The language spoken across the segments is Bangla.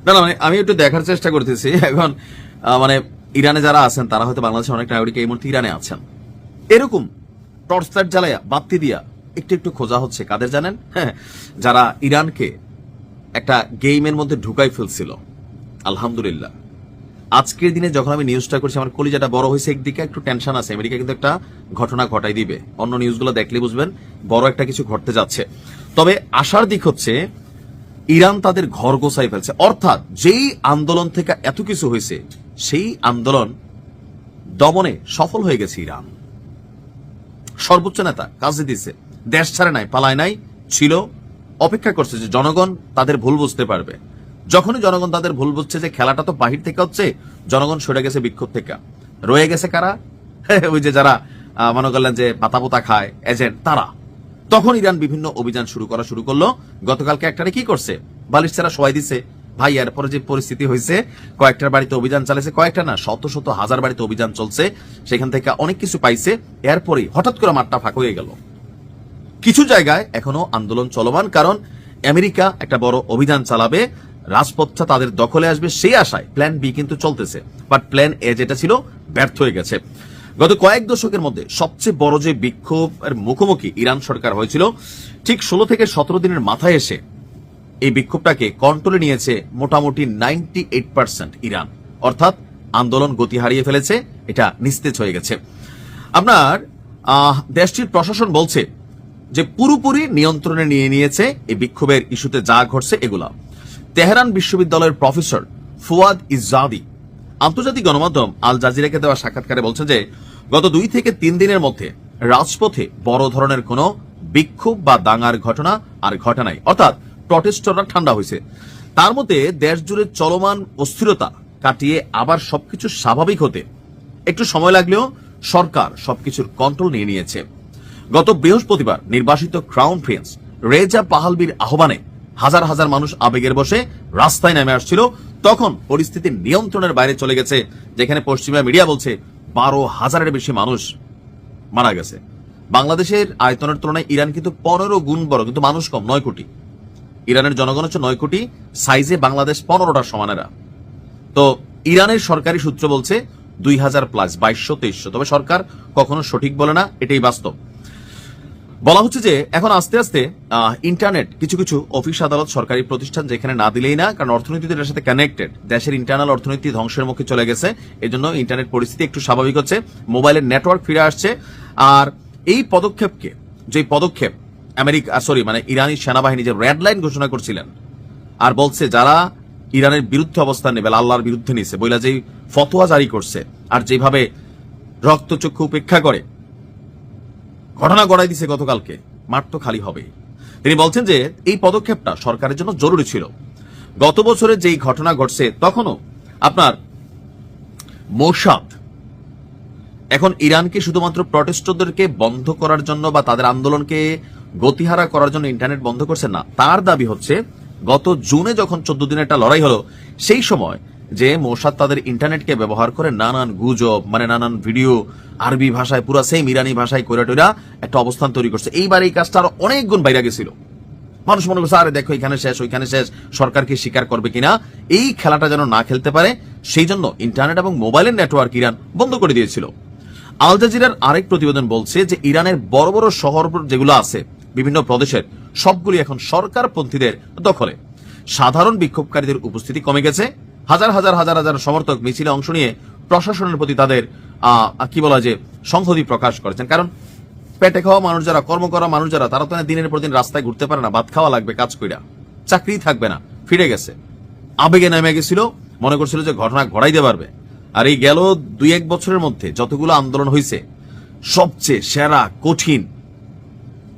না না, মানে আমি একটু দেখার চেষ্টা করতেছি এখন। মানে ইরানে যারা আছেন তারা হয়তো বাংলাদেশের অনেক নাগরিক এই মুহূর্তে ইরানে আছেন, এরকম টর্চ লাইট জ্বালায়া বাতি দিয়া একটু একটু খোঁজা হচ্ছে কাদের জানেন? হ্যাঁ, যারা ইরানকে একটা গেমের মধ্যে ঢুকাই ফেলছিল। আলহামদুলিল্লাহ আজকের দিনে যখন আমি নিউজটা করছি আমার কলিজাটা বড় হয়েছে, একদিকে একটু টেনশন আছে, আমেরিকা কিন্তু একটা ঘটনা ঘটাই দিবে, অন্য নিউজগুলো দেখলে বুঝবেন বড় একটা কিছু ঘটতে যাচ্ছে। তবে আশার দিক হচ্ছে ইরান তাদের ঘর গোছাই ফেলছে, অর্থাৎ যেই আন্দোলন থেকে এত কিছু হয়েছে সেই আন্দোলন দমনে সফল হয়ে গেছে ইরান। সর্বোচ্চ নেতা কাজে দিছে, দেশ ছাড়ে নাই, পালায় নাই, ছিল, অপেক্ষা করছে যে জনগণ তাদের ভুল বুঝতে পারবে। যখনই জনগণ তাদের ভুল বুঝছে যে খেলাটা তো বাহির থেকে হচ্ছে, জনগণ সরে গেছে বিক্ষোভ থেকে। রয়ে গেছে কারা? ওই যে যারা মনে করলেন যে পাতা পোতা খায় এজেন্ট, তারা। তখন ইরান বিভিন্ন অভিযান শুরু করলো। গতকালকে একটারে কি করছে, বালিশ ছাড়া সবাই দিছে ভাই। এরপরে যে পরিস্থিতি হয়েছে, কয়েকটার বাড়িতে অভিযান চালাইছে, কয়েকটা না শত শত হাজার বাড়িতে অভিযান চলছে, সেখান থেকে অনেক কিছু পাইছে। এরপরে হঠাৎ করে মাঠটা ফাঁকা হয়ে গেল। কিছু জায়গায় এখনো আন্দোলন চলমান, কারণ আমেরিকা একটা বড় অভিযান চালাবে, রাজপথটা তাদের দখলে আসবে সেই আশায় প্ল্যান বি কিন্তু চলতেছে, বাট প্ল্যান এ যেটা ছিল ব্যর্থ হয়ে গেছে। গত কয়েক দশকের মধ্যে সবচেয়ে বড় যে বিক্ষোভের মুখোমুখি ইরান সরকার হয়েছিল, ঠিক 16 থেকে 17 দিনের মাথায় এসে এই বিক্ষোভটাকে কন্ট্রোলে নিয়েছে মোটামুটি 98% ইরান, অর্থাৎ আন্দোলন গতি হারিয়ে ফেলেছে, এটা নিস্তেজ হয়ে গেছে। আপনার দেশটির প্রশাসন বলছে যে পুরোপুরি নিয়ন্ত্রণে নিয়ে নিয়েছে এই বিক্ষোভের ইস্যুতে যা ঘটছে এগুলা। তেহরান বিশ্ববিদ্যালয়ের প্রফেসর ফুয়াদ ইজাদি আন্তর্জাতিক গণমাধ্যম আল জাজিরাকে দেওয়া সাক্ষাৎকারে বলছেন যে গত 2 থেকে 3 দিনের মধ্যে রাজপথে বড় ধরনের কোনো বিক্ষোভ বা দাঙ্গার ঘটনা আর ঘটে নাই, অর্থাৎ প্রটেস্টররা ঠান্ডা হয়েছে। তার মধ্যে দেশ জুড়ে চলমান অস্থিরতা কাটিয়ে আবার সবকিছু স্বাভাবিক হতে একটু সময় লাগলেও সরকার সবকিছুর কন্ট্রোল নিয়ে নিয়েছে। গত বৃহস্পতিবার নির্বাসিত ক্রাউন প্রিন্স রেজা পাহালবির আহ্বানে হাজার হাজার মানুষ আবেগের বসে রাস্তায় নেমে আসছিল, তখন পরিস্থিতি নিয়ন্ত্রণের বাইরে চলে গেছে, যেখানে পশ্চিমা মিডিয়া বলছে 12,000-এর বেশি মানুষ মারা গেছে। বাংলাদেশের আয়তনের তুলনায় ইরান কিন্তু 15 গুণ বড়, কিন্তু মানুষ কম, 9 কোটি। ইরানের জনগণ হচ্ছে 9 কোটি, সাইজে বাংলাদেশ 15টার সমানেরা। তো ইরানের সরকারি সূত্র বলছে 2000+, 2200-2300, তবে সরকার কখনো সঠিক বলে না, এটাই বাস্তব। বলা হচ্ছে যে এখন আস্তে আস্তে ইন্টারনেট, কিছু কিছু অফিস আদালত সরকারি প্রতিষ্ঠান যেখানে না দিলেই না, কারণ অর্থনীতি এর সাথে কানেক্টেড, দেশের ইন্টারনাল অর্থনীতি ধ্বংসের মুখে চলে গেছে, এজন্য ইন্টারনেট পরিস্থিতি একটু স্বাভাবিক হচ্ছে, মোবাইলের নেটওয়ার্ক ফিরে আসছে। আর এই পদক্ষেপকে, যে পদক্ষেপ ইরানি সেনাবাহিনী যে রেড লাইন ঘোষণা করছিলেন আর বলছে যারা ইরানের বিরুদ্ধে অবস্থান নেবে, আল্লাহর বিরুদ্ধে নিছে বইলা যেই ফতোয়া জারি করছে আর যেভাবে রক্তচক্ষু উপেক্ষা করে ঘটনা গড়াই দিছে গতকালকে, মাঠ তো খালি হবে। তিনি বলছেন যে এই পদক্ষেপটা সরকারের জন্য জরুরি ছিল। গত বছরে যেই ঘটনা ঘটছে তখনও আপনার মোসাদ এখন ইরানকে শুধুমাত্র প্রটেস্টরদেরকে বন্ধ করার জন্য বা তাদের আন্দোলনকে গতিহারা করার জন্য ইন্টারনেট বন্ধ করছে না, তার দাবি হচ্ছে গত জুনে যখন 14 দিনের একটা লড়াই হলো, সেই সময় যে মোসাদ তাদের ইন্টারনেটকে ব্যবহার করে নানান গুজব, নানান ভিডিও আরবি ভাষায়, পুরা সেম ইরানি ভাষায় কইরা টইরা একটা অবস্থান তৈরি করছে। এইবার এই কাজটা আরো অনেক গুণ বাইরে গেছিল। মানুষ মনে করছে আরে দেখো এখানে শেষ ওইখানে শেষ, সরকারকে স্বীকার করবে কিনা, এই খেলাটা যেন না খেলতে পারে সেই জন্য ইন্টারনেট এবং মোবাইলের নেটওয়ার্ক ইরান বন্ধ করে দিয়েছিল। আল জাজিরার আরেক প্রতিবেদন বলছে যে ইরানের বড় বড় শহর যেগুলো আছে বিভিন্ন প্রদেশের, সবগুলি এখন সরকারপন্থীদের দখলে। সাধারণ বিক্ষোভকারীদের উপস্থিতি কমে গেছে, হাজার হাজার সমর্থক মিছিলে অংশ নিয়ে প্রশাসনের প্রতি তাদের সংহতি প্রকাশ করেছেন। কারণ পেটে খাওয়া মানুষ যারা, কর্ম করা মানুষ যারা, তারা তো দিনের পর দিন রাস্তায় ঘুরতে পারে না, ভাত খাওয়া লাগবে কাজ কইরা, চাকরি থাকবে না, ফিরে গেছে, আবেগে নেমে গেছিল, মনে করছিল যে ঘটনা ঘটাইতে পারবে। আর এই গেল 2-1 বছরের মধ্যে যতগুলো আন্দোলন হয়েছে, সবচেয়ে সেরা কঠিন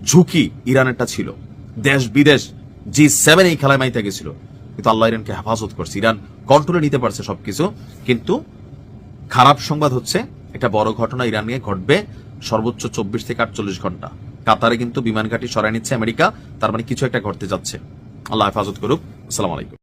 ঝুঁকি ইরানেরটা ছিল। দেশ বিদেশ G7 এই খেলায় মাইতে গেছিল, কিন্তু আল্লাহ ইরানকে হেফাজত করছে, ইরান কন্ট্রোলে নিতে পারছে সবকিছু। কিন্তু খারাপ সংবাদ হচ্ছে একটা বড় ঘটনা ইরান নিয়ে ঘটবে সর্বোচ্চ 24 থেকে 48 ঘন্টা। কাতারে কিন্তু বিমান ঘাঁটি সরাই নিচ্ছে আমেরিকা, তার মানে কিছু একটা ঘটতে যাচ্ছে। আল্লাহ হেফাজত করুক। আসসালামু আলাইকুম।